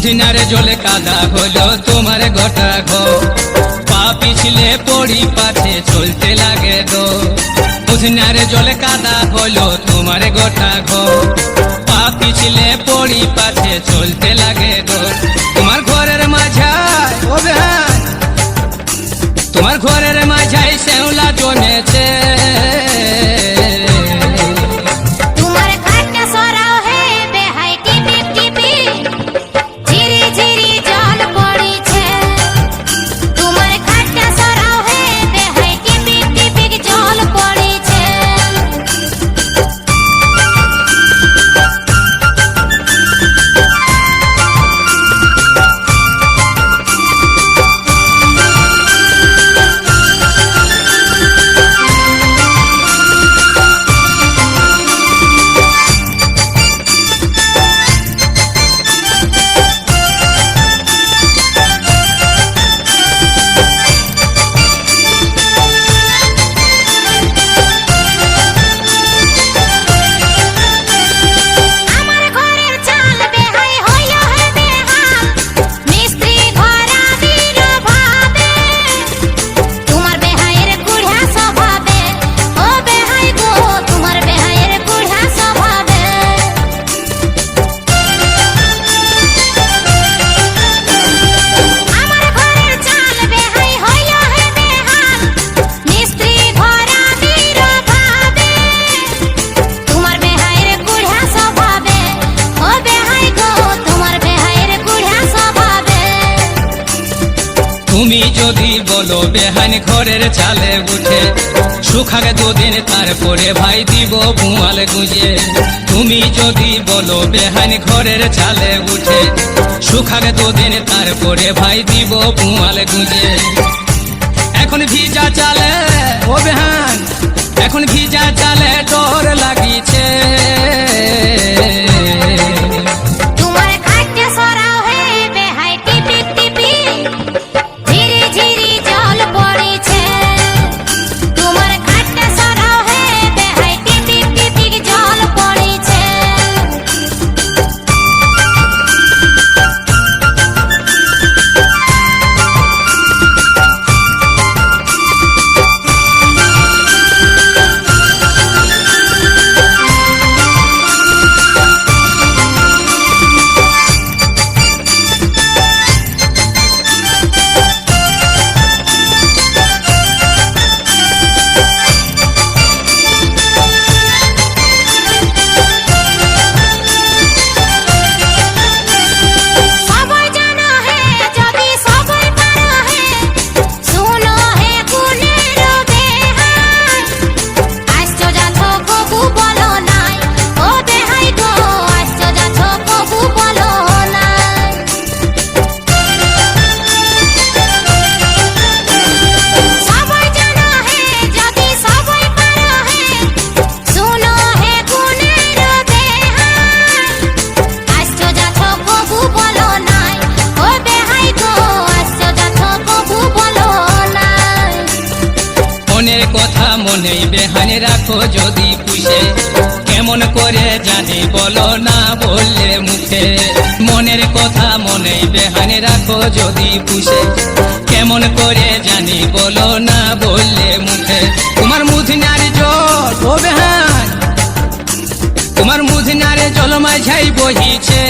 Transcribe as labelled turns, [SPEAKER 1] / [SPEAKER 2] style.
[SPEAKER 1] মুদিনারে জলে কাদা হলো তোমার গোটা ঘর, পা পিছলে পড়ি পাছে চলতে লাগে গো। মুদিনারে জলে কাদা হলো তোমার গোটা ঘর, পা পিছলে পড়ি পাছে চলতে লাগে গো। তোমার ঘরের মাঝায় ও বেহান, তোমার ঘরের মাঝায় শ্যাওলা জমেছে। তুমি যদি বলো বেহান ঘরের চালে উঠে, শুকাগে দুদিন তারপরে ভাই দিব বুয়াল গুঁজে। তুমি যদি বলো বেহান ঘরের চালে উঠে, শুকাগে দুদিন তারপরে ভাই দিব বুয়াল গুঁজে। এখন ভিজা চালে ও বেহান, এখন ভিজা চালে ডর লাগিছে। মনের কথা মনেই বেহান রাখো যদি পুষে, কেমন করে জানি বলো না বললে মুখে। মনের কথা মনেই বেহান রাখো যদি পুষে, কেমন করে জানি বলো না বললে মুখে। তোমার মুদিনার জল ও বেহান, তোমার মুদিনার জল মাঝাই বহিছে।